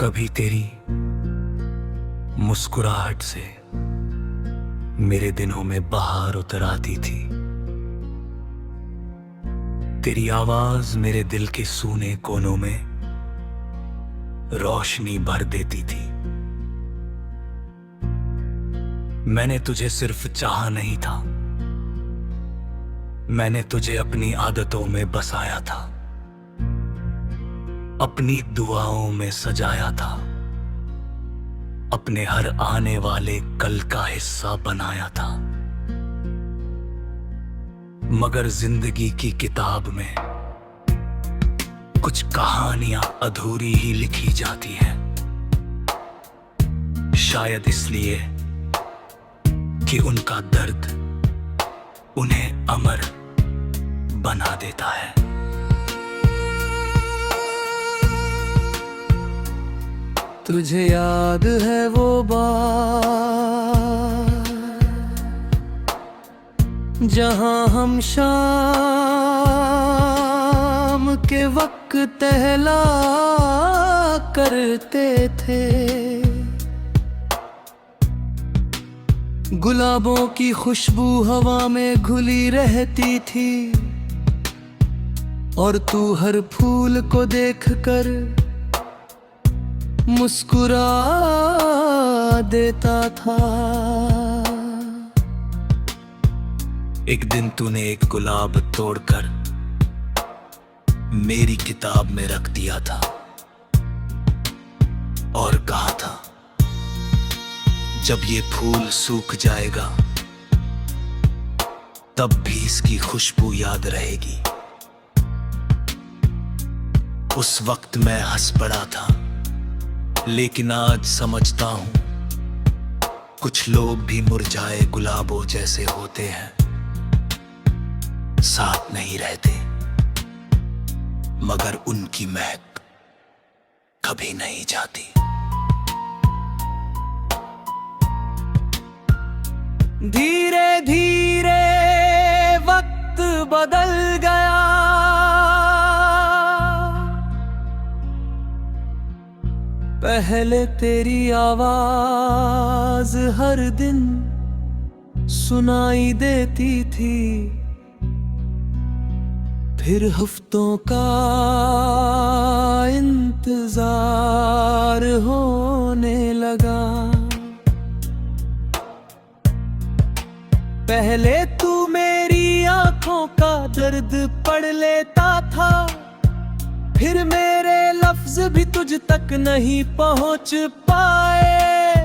कभी तेरी मुस्कुराहट से मेरे दिनों में बहार उतर आती थी। तेरी आवाज मेरे दिल के सूने कोनों में रोशनी भर देती थी। मैंने तुझे सिर्फ चाहा नहीं था, मैंने तुझे अपनी आदतों में बसाया था, अपनी दुआओं में सजाया था, अपने हर आने वाले कल का हिस्सा बनाया था। मगर जिंदगी की किताब में कुछ कहानियां अधूरी ही लिखी जाती हैं, शायद इसलिए कि उनका दर्द उन्हें अमर बना देता है। तुझे याद है वो बात जहां हम शाम के वक्त टहला करते थे, गुलाबों की खुशबू हवा में घुली रहती थी और तू हर फूल को देखकर मुस्कुरा देता था। एक दिन तूने एक गुलाब तोड़कर मेरी किताब में रख दिया था और कहा था, जब ये फूल सूख जाएगा तब भी इसकी खुशबू याद रहेगी। उस वक्त मैं हंस पड़ा था, लेकिन आज समझता हूं कुछ लोग भी मुरझाए गुलाबों जैसे होते हैं, साथ नहीं रहते मगर उनकी महक कभी नहीं जाती। धीरे धीरे वक्त बदल गया, पहले तेरी आवाज हर दिन सुनाई देती थी, फिर हफ्तों का इंतजार होने लगा। पहले तू मेरी आंखों का दर्द पढ़ लेता था, फिर मेरे लफ्ज भी तुझ तक नहीं पहुंच पाए।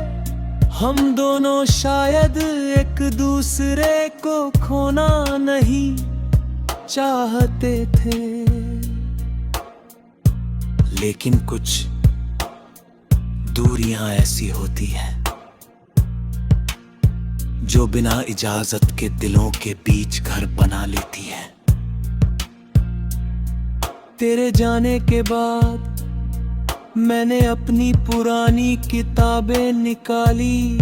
हम दोनों शायद एक दूसरे को खोना नहीं चाहते थे, लेकिन कुछ दूरियां ऐसी होती हैं जो बिना इजाजत के दिलों के बीच घर बना लेती हैं। तेरे जाने के बाद मैंने अपनी पुरानी किताबें निकाली,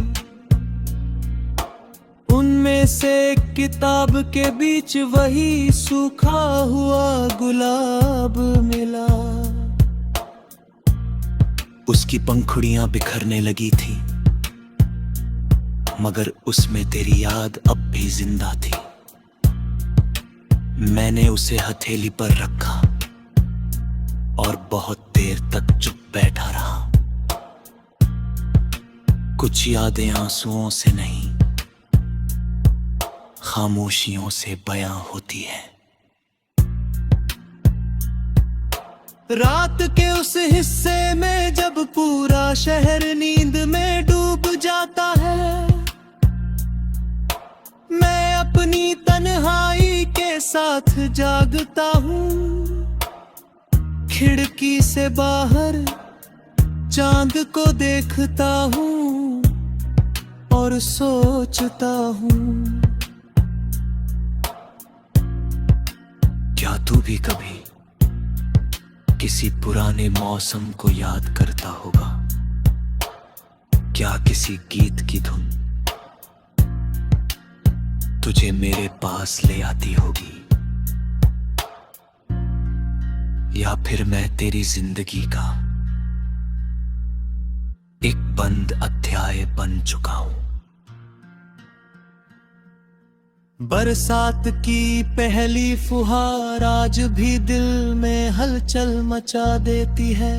उनमें से एक किताब के बीच वही सूखा हुआ गुलाब मिला। उसकी पंखुड़ियां बिखरने लगी थी, मगर उसमें तेरी याद अब भी जिंदा थी। मैंने उसे हथेली पर रखा और बहुत देर तक चुप बैठा रहा। कुछ यादें आंसुओं से नहीं, खामोशियों से बयां होती है। रात के उस हिस्से में जब पूरा शहर नींद में डूब जाता है, मैं अपनी तन्हाई के साथ जागता हूँ। खिड़की से बाहर चांद को देखता हूँ और सोचता हूँ, क्या तू भी कभी किसी पुराने मौसम को याद करता होगा? क्या किसी गीत की धुन तुझे मेरे पास ले आती होगी? या फिर मैं तेरी जिंदगी का एक बंद अध्याय बन चुका हूं। बरसात की पहली फुहार आज भी दिल में हलचल मचा देती है।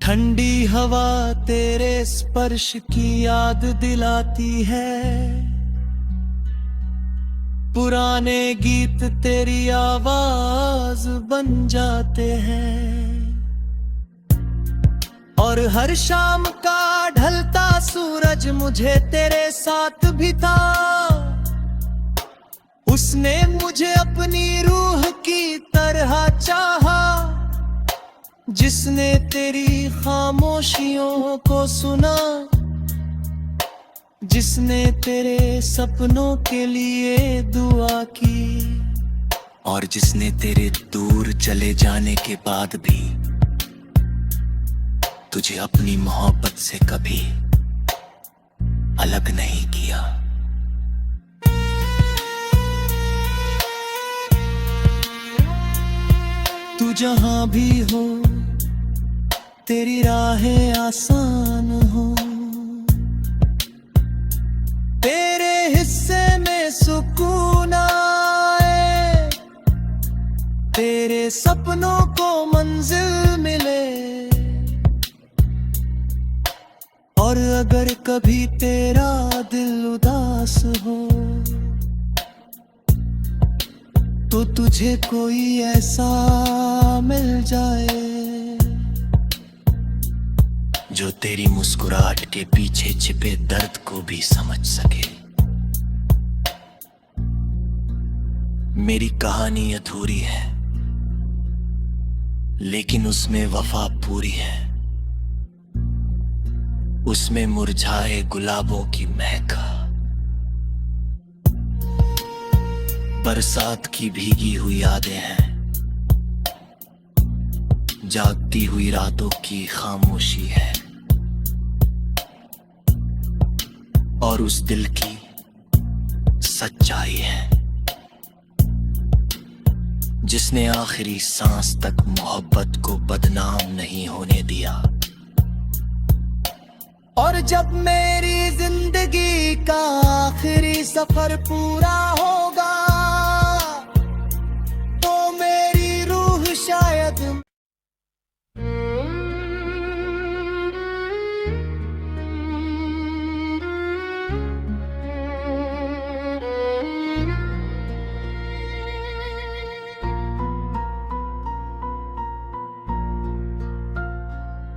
ठंडी हवा तेरे स्पर्श की याद दिलाती है। पुराने गीत तेरी आवाज बन जाते हैं। और हर शाम का ढलता सूरज मुझे तेरे साथ भी था। उसने मुझे अपनी रूह की तरह चाहा, जिसने तेरी खामोशियों को सुना, जिसने तेरे सपनों के लिए दुआ की, और जिसने तेरे दूर चले जाने के बाद भी तुझे अपनी मोहब्बत से कभी अलग नहीं किया। तू जहां भी हो तेरी राहें आसान हो। तेरे हिस्से में सुकून आए, तेरे सपनों को मंजिल मिले। और अगर कभी तेरा दिल उदास हो तो तुझे कोई ऐसा मिल जाए जो तेरी मुस्कुराहट के पीछे छिपे दर्द को भी समझ सके। मेरी कहानी अधूरी है, लेकिन उसमें वफा पूरी है। उसमें मुरझाए गुलाबों की महक, बरसात की भीगी हुई यादें हैं, जागती हुई रातों की खामोशी है, और उस दिल की सच्चाई है जिसने आखिरी सांस तक मोहब्बत को बदनाम नहीं होने दिया। और जब मेरी जिंदगी का आखिरी सफर पूरा होगा तो मेरी रूह शायद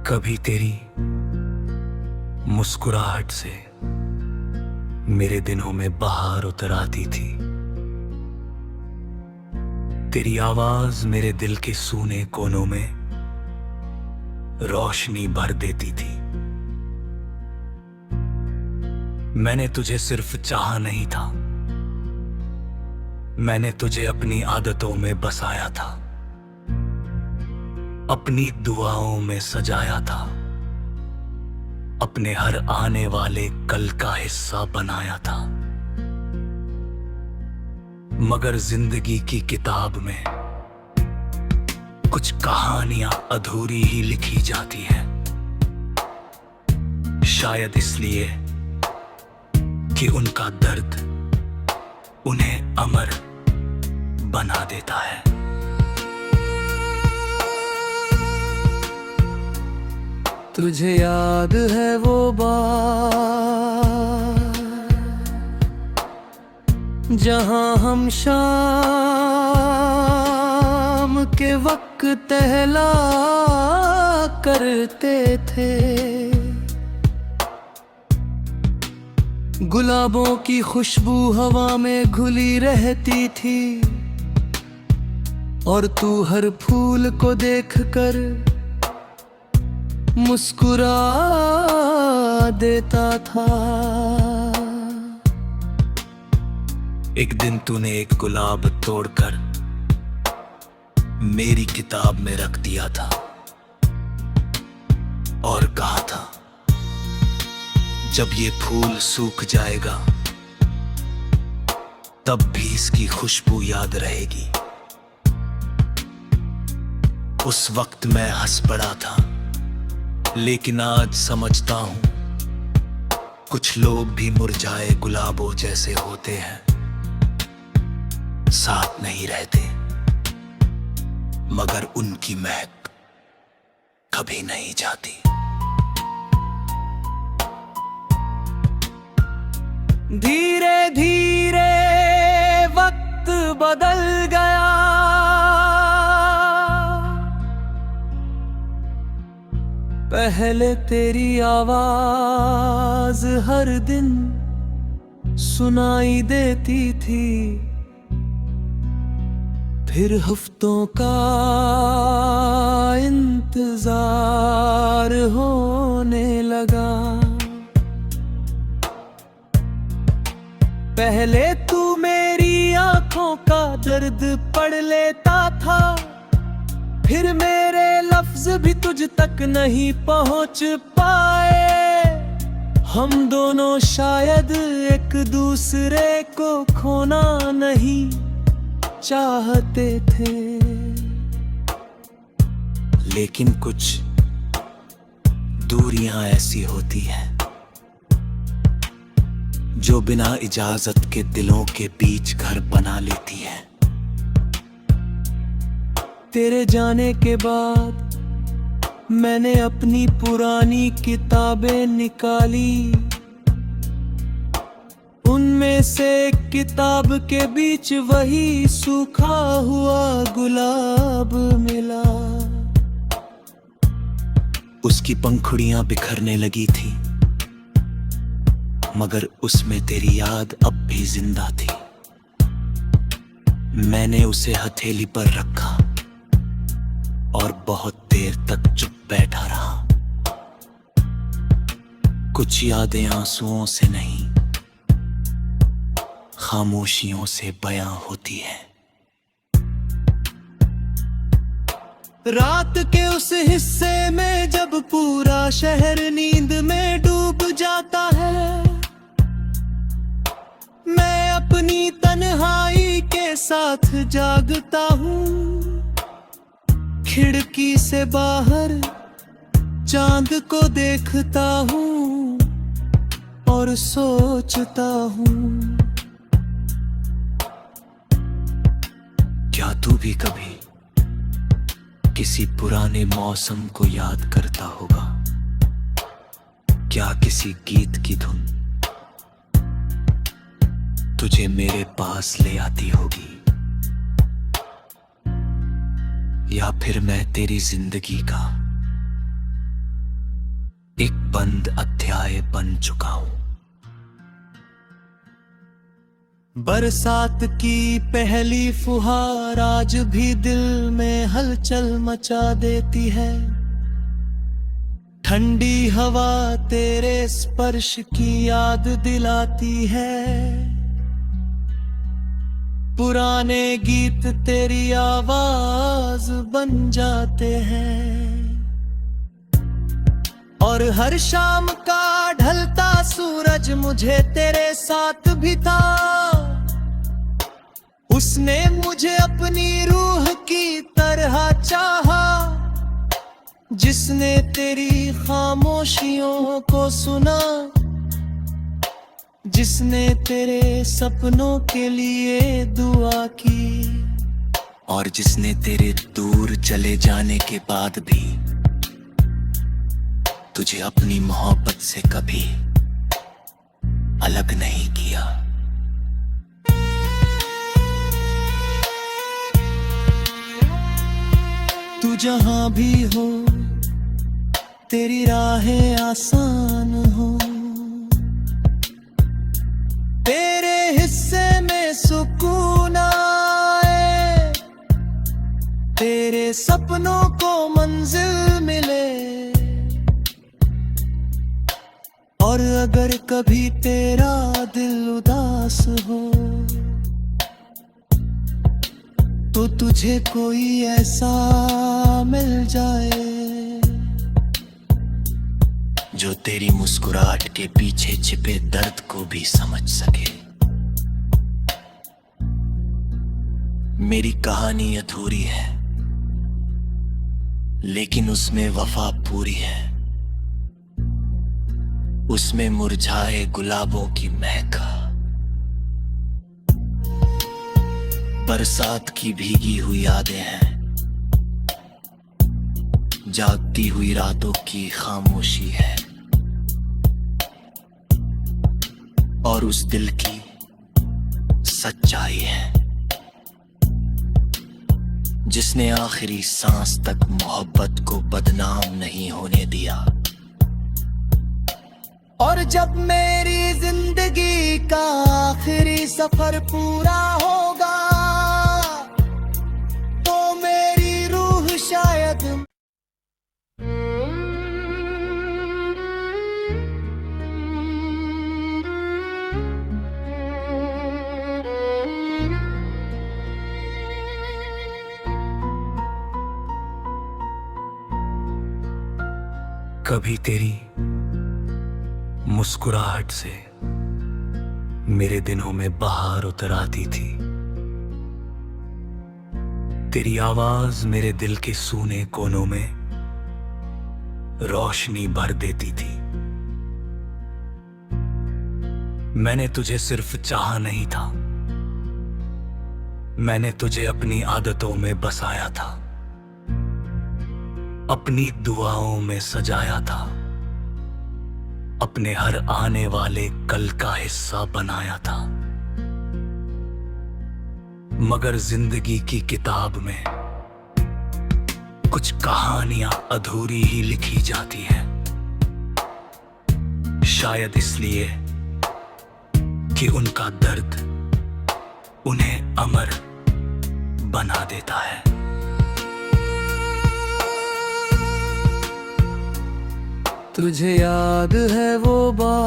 कभी तेरी मुस्कुराहट से मेरे दिनों में बहार उतर आती थी। तेरी आवाज मेरे दिल के सूने कोनों में रोशनी भर देती थी। मैंने तुझे सिर्फ चाहा नहीं था, मैंने तुझे अपनी आदतों में बसाया था, अपनी दुआओं में सजाया था, अपने हर आने वाले कल का हिस्सा बनाया था। मगर जिंदगी की किताब में कुछ कहानियां अधूरी ही लिखी जाती हैं, शायद इसलिए कि उनका दर्द उन्हें अमर बना देता है। तुझे याद है वो बात जहां हम शाम के वक्त टहला करते थे। गुलाबों की खुशबू हवा में घुली रहती थी और तू हर फूल को देखकर मुस्कुरा देता था। एक दिन तूने एक गुलाब तोड़कर मेरी किताब में रख दिया था और कहा था, जब ये फूल सूख जाएगा तब भी इसकी खुशबू याद रहेगी। उस वक्त मैं हंस पड़ा था, लेकिन आज समझता हूं कुछ लोग भी मुरझाए गुलाबों जैसे होते हैं, साथ नहीं रहते मगर उनकी महक कभी नहीं जाती। धीरे धीरे वक्त बदल गया, पहले तेरी आवाज हर दिन सुनाई देती थी, फिर हफ्तों का इंतजार होने लगा। पहले तू मेरी आंखों का दर्द पढ़ लेता था, फिर मेरे लफ्ज भी तुझ तक नहीं पहुंच पाए। हम दोनों शायद एक दूसरे को खोना नहीं चाहते थे, लेकिन कुछ दूरियां ऐसी होती हैं जो बिना इजाजत के दिलों के बीच घर बना लेती है। तेरे जाने के बाद मैंने अपनी पुरानी किताबें निकाली, उनमें से एक किताब के बीच वही सूखा हुआ गुलाब मिला। उसकी पंखुड़ियां बिखरने लगी थी, मगर उसमें तेरी याद अब भी जिंदा थी। मैंने उसे हथेली पर रखा और बहुत देर तक चुप बैठा रहा। कुछ यादें आंसुओं से नहीं, खामोशियों से बयां होती है। रात के उस हिस्से में जब पूरा शहर नींद में डूब जाता है, मैं अपनी तन्हाई के साथ जागता हूँ। खिड़की से बाहर चांद को देखता हूँ और सोचता हूँ, क्या तू भी कभी किसी पुराने मौसम को याद करता होगा? क्या किसी गीत की धुन तुझे मेरे पास ले आती होगी? या फिर मैं तेरी जिंदगी का एक बंद अध्याय बन चुका हूं? बरसात की पहली फुहार आज भी दिल में हलचल मचा देती है। ठंडी हवा तेरे स्पर्श की याद दिलाती है। पुराने गीत तेरी आवाज बन जाते हैं, और हर शाम का ढलता सूरज मुझे तेरे साथ भी था। उसने मुझे अपनी रूह की तरह चाहा, जिसने तेरी खामोशियों को सुना, जिसने तेरे सपनों के लिए दुआ की, और जिसने तेरे दूर चले जाने के बाद भी तुझे अपनी मोहब्बत से कभी अलग नहीं किया। तू जहां भी हो तेरी राहें आसान हो, तेरे हिस्से में सुकून आए, तेरे सपनों को मंजिल मिले। और अगर कभी तेरा दिल उदास हो तो तुझे कोई ऐसा मिल जाए जो तेरी मुस्कुराहट के पीछे छिपे दर्द को भी समझ सके। मेरी कहानी अधूरी है, लेकिन उसमें वफा पूरी है। उसमें मुरझाए गुलाबों की महक, बरसात की भीगी हुई यादें हैं, जागती हुई रातों की खामोशी है, और उस दिल की सच्चाई है जिसने आखिरी सांस तक मोहब्बत को बदनाम नहीं होने दिया। और जब मेरी जिंदगी का आखिरी सफर पूरा होगा तो मेरी रूह शायद कभी तेरी मुस्कुराहट से मेरे दिनों में बहार उतर आती थी, तेरी आवाज मेरे दिल के सूने कोनों में रोशनी भर देती थी। मैंने तुझे सिर्फ चाहा नहीं था, मैंने तुझे अपनी आदतों में बसाया था, अपनी दुआओं में सजाया था, अपने हर आने वाले कल का हिस्सा बनाया था। मगर जिंदगी की किताब में कुछ कहानियां अधूरी ही लिखी जाती हैं, शायद इसलिए कि उनका दर्द उन्हें अमर बना देता है। तुझे याद है वो बात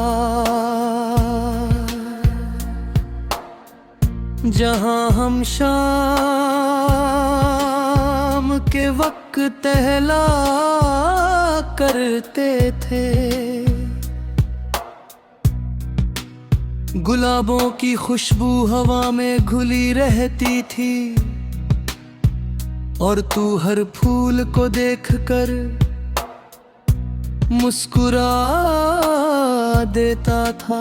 जहां हम शाम के वक्त टहला करते थे, गुलाबों की खुशबू हवा में घुली रहती थी और तू हर फूल को देखकर मुस्कुरा देता था।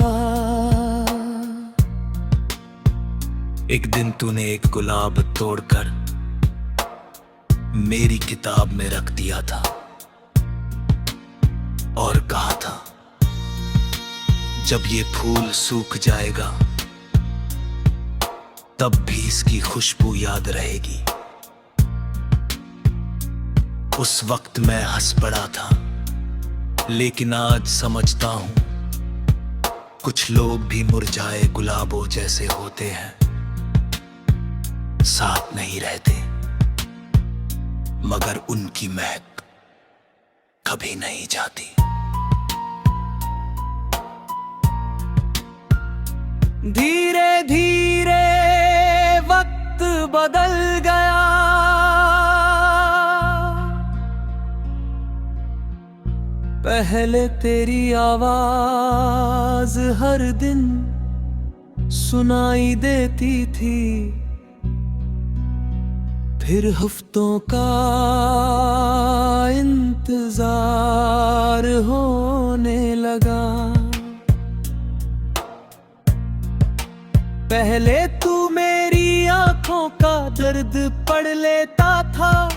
एक दिन तूने एक गुलाब तोड़कर मेरी किताब में रख दिया था और कहा था जब ये फूल सूख जाएगा तब भी इसकी खुशबू याद रहेगी। उस वक्त मैं हंस पड़ा था, लेकिन आज समझता हूं कुछ लोग भी मुरझाए गुलाबों जैसे होते हैं, साथ नहीं रहते मगर उनकी महक कभी नहीं जाती। धीरे धीरे वक्त बदल गया, पहले तेरी आवाज हर दिन सुनाई देती थी, फिर हफ्तों का इंतजार होने लगा। पहले तू मेरी आंखों का दर्द पढ़ लेता था,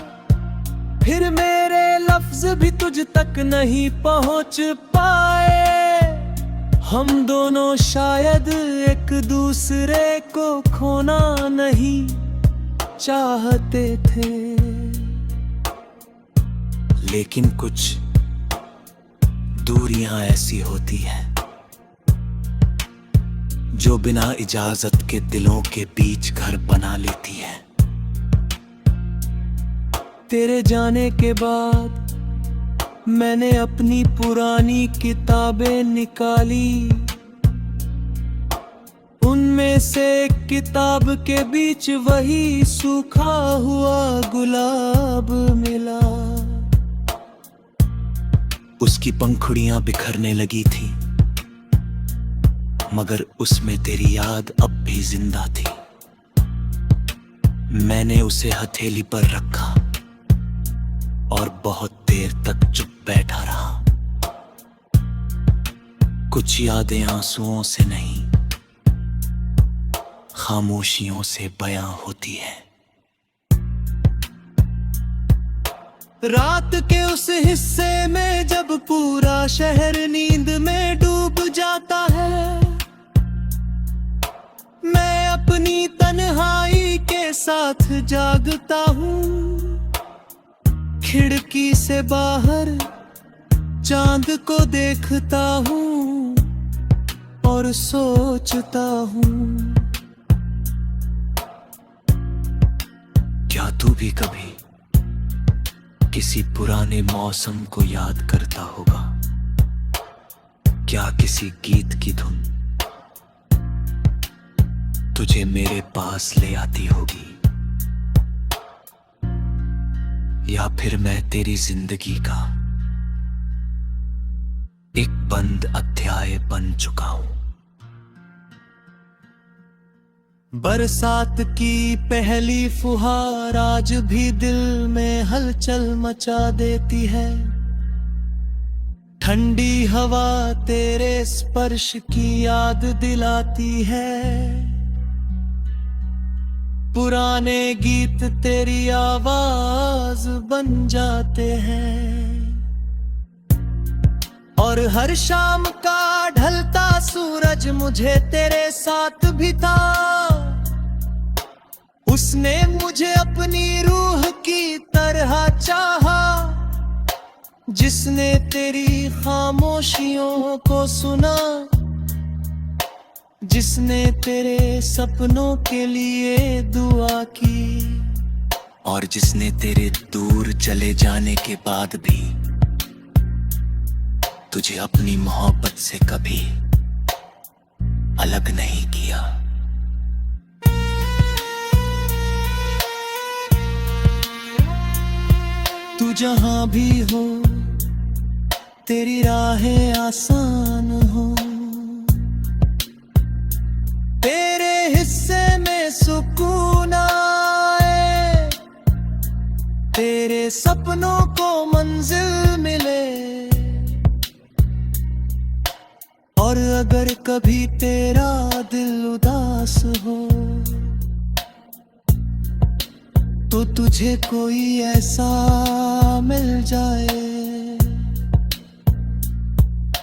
फिर मेरे लफ्ज भी तुझ तक नहीं पहुंच पाए। हम दोनों शायद एक दूसरे को खोना नहीं चाहते थे, लेकिन कुछ दूरियां ऐसी होती हैं जो बिना इजाजत के दिलों के बीच घर बना लेती हैं। तेरे जाने के बाद मैंने अपनी पुरानी किताबें निकाली, उनमें से एक किताब के बीच वही सूखा हुआ गुलाब मिला। उसकी पंखुड़ियां बिखरने लगी थी, मगर उसमें तेरी याद अब भी जिंदा थी। मैंने उसे हथेली पर रखा और बहुत देर तक चुप बैठा रहा। कुछ यादें आंसुओं से नहीं, खामोशियों से बयां होती है। रात के उस हिस्से में जब पूरा शहर नींद में डूब जाता है, मैं अपनी तन्हाई के साथ जागता हूँ। खिड़की से बाहर चांद को देखता हूँ और सोचता हूँ, क्या तू भी कभी किसी पुराने मौसम को याद करता होगा? क्या किसी गीत की धुन तुझे मेरे पास ले आती होगी? या फिर मैं तेरी जिंदगी का एक बंद अध्याय बन चुका हूं? बरसात की पहली फुहार आज भी दिल में हलचल मचा देती है। ठंडी हवा तेरे स्पर्श की याद दिलाती है। पुराने गीत तेरी आवाज बन जाते हैं। और हर शाम का ढलता सूरज मुझे तेरे साथ भी था। उसने मुझे अपनी रूह की तरह चाहा, जिसने तेरी खामोशियों को सुना, जिसने तेरे सपनों के लिए दुआ की, और जिसने तेरे दूर चले जाने के बाद भी तुझे अपनी मोहब्बत से कभी अलग नहीं किया। तू जहां भी हो तेरी राहें आसान हो। तेरे हिस्से में सुकून आए, तेरे सपनों को मंजिल मिले। और अगर कभी तेरा दिल उदास हो तो तुझे कोई ऐसा मिल जाए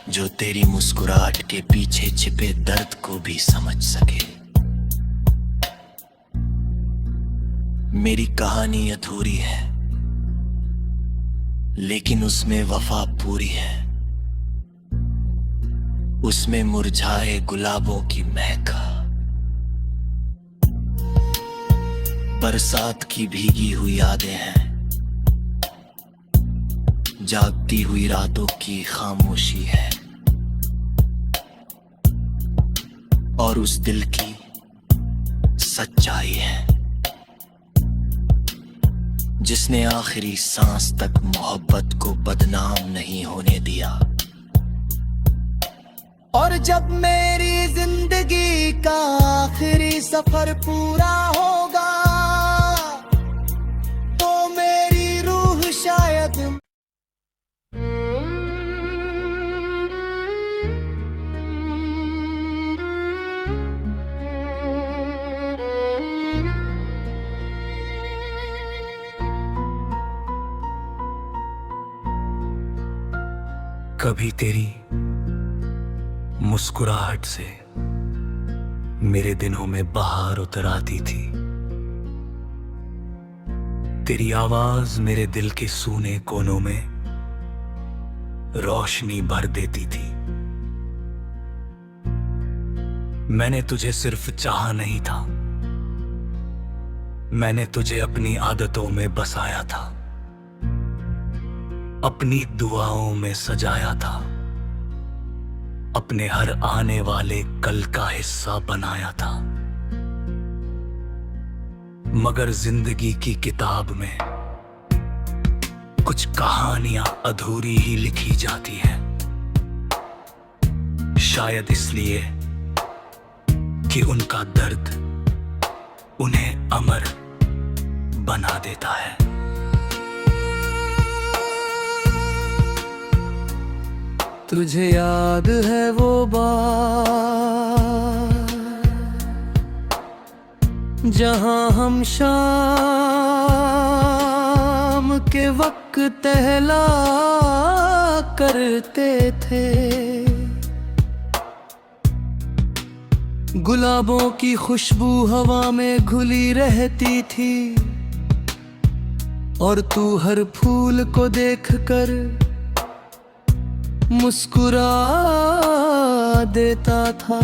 जो तेरी मुस्कुराहट के पीछे छिपे दर्द को भी समझ सके। मेरी कहानी अधूरी है, लेकिन उसमें वफा पूरी है। उसमें मुरझाए गुलाबों की महक, बरसात की भीगी हुई यादें हैं, जागती हुई रातों की खामोशी है, और उस दिल की सच्चाई है जिसने आखिरी सांस तक मोहब्बत को बदनाम नहीं होने दिया। और जब मेरी जिंदगी का आखिरी सफर पूरा होगा तो मेरी रूह शायद कभी तेरी मुस्कुराहट से मेरे दिनों में बहार उतर आती थी। तेरी आवाज मेरे दिल के सूने कोनों में रोशनी भर देती थी। मैंने तुझे सिर्फ चाहा नहीं था, मैंने तुझे अपनी आदतों में बसाया था, अपनी दुआओं में सजाया था, अपने हर आने वाले कल का हिस्सा बनाया था। मगर जिंदगी की किताब में कुछ कहानियां अधूरी ही लिखी जाती हैं, शायद इसलिए कि उनका दर्द उन्हें अमर बना देता है। तुझे याद है वो बात जहां हम शाम के वक्त टहला करते थे। गुलाबों की खुशबू हवा में घुली रहती थी और तू हर फूल को देखकर मुस्कुरा देता था।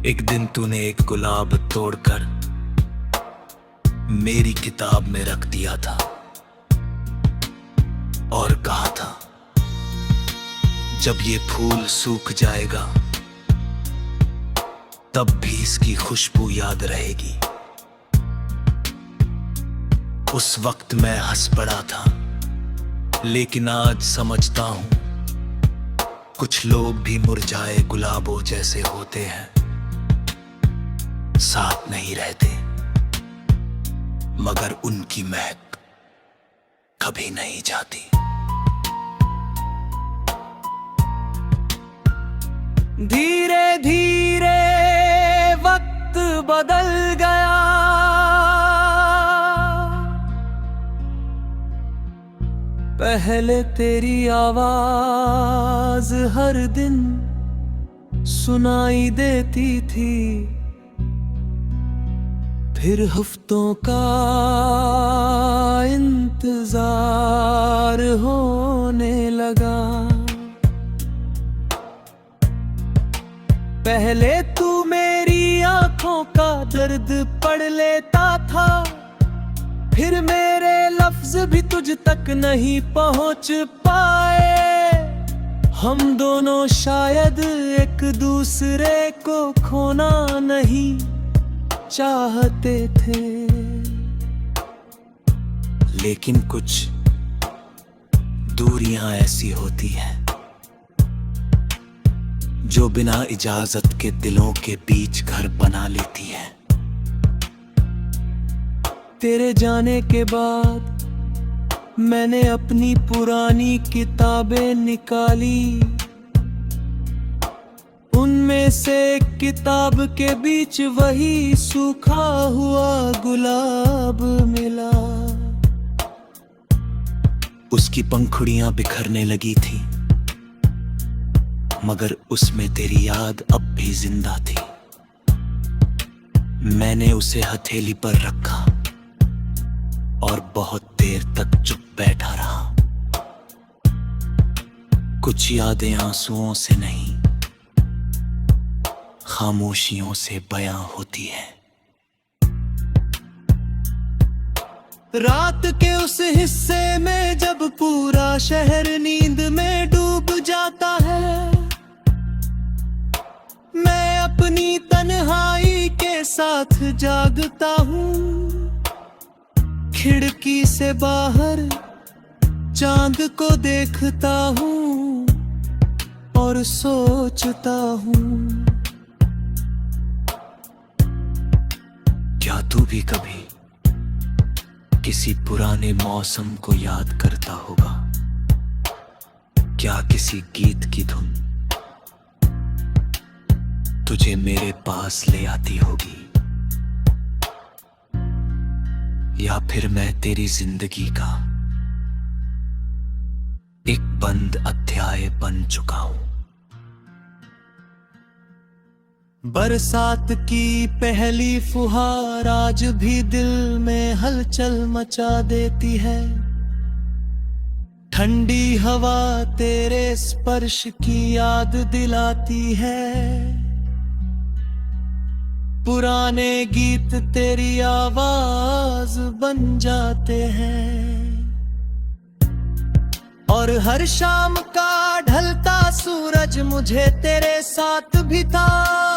एक दिन तूने एक गुलाब तोड़कर मेरी किताब में रख दिया था और कहा था जब ये फूल सूख जाएगा तब भी इसकी खुशबू याद रहेगी। उस वक्त मैं हंस पड़ा था, लेकिन आज समझता हूं कुछ लोग भी मुरझाए गुलाबों जैसे होते हैं, साथ नहीं रहते मगर उनकी महक कभी नहीं जाती। धीरे धीरे वक्त बदल गया, पहले तेरी आवाज हर दिन सुनाई देती थी, फिर हफ्तों का इंतजार होने लगा। पहले तू मेरी आंखों का दर्द पढ़ लेता था, फिर मेरे लफ्ज भी तुझ तक नहीं पहुंच पाए। हम दोनों शायद एक दूसरे को खोना नहीं चाहते थे, लेकिन कुछ दूरियां ऐसी होती हैं जो बिना इजाजत के दिलों के बीच घर बना लेती है। तेरे जाने के बाद मैंने अपनी पुरानी किताबें निकाली, उनमें से एक किताब के बीच वही सूखा हुआ गुलाब मिला। उसकी पंखुड़ियां बिखरने लगी थी, मगर उसमें तेरी याद अब भी जिंदा थी। मैंने उसे हथेली पर रखा और बहुत देर तक चुप बैठा रहा। कुछ यादें आंसुओं से नहीं, खामोशियों से बयां होती है। रात के उस हिस्से में जब पूरा शहर नींद में डूब जाता है, मैं अपनी तन्हाई के साथ जागता हूँ। खिड़की से बाहर चांद को देखता हूँ और सोचता हूँ, क्या तू भी कभी किसी पुराने मौसम को याद करता होगा? क्या किसी गीत की धुन तुझे मेरे पास ले आती होगी? या फिर मैं तेरी जिंदगी का एक बंद अध्याय बन चुका हूं? बरसात की पहली फुहार आज भी दिल में हलचल मचा देती है। ठंडी हवा तेरे स्पर्श की याद दिलाती है। पुराने गीत तेरी आवाज बन जाते हैं और हर शाम का ढलता सूरज मुझे तेरे साथ भी था।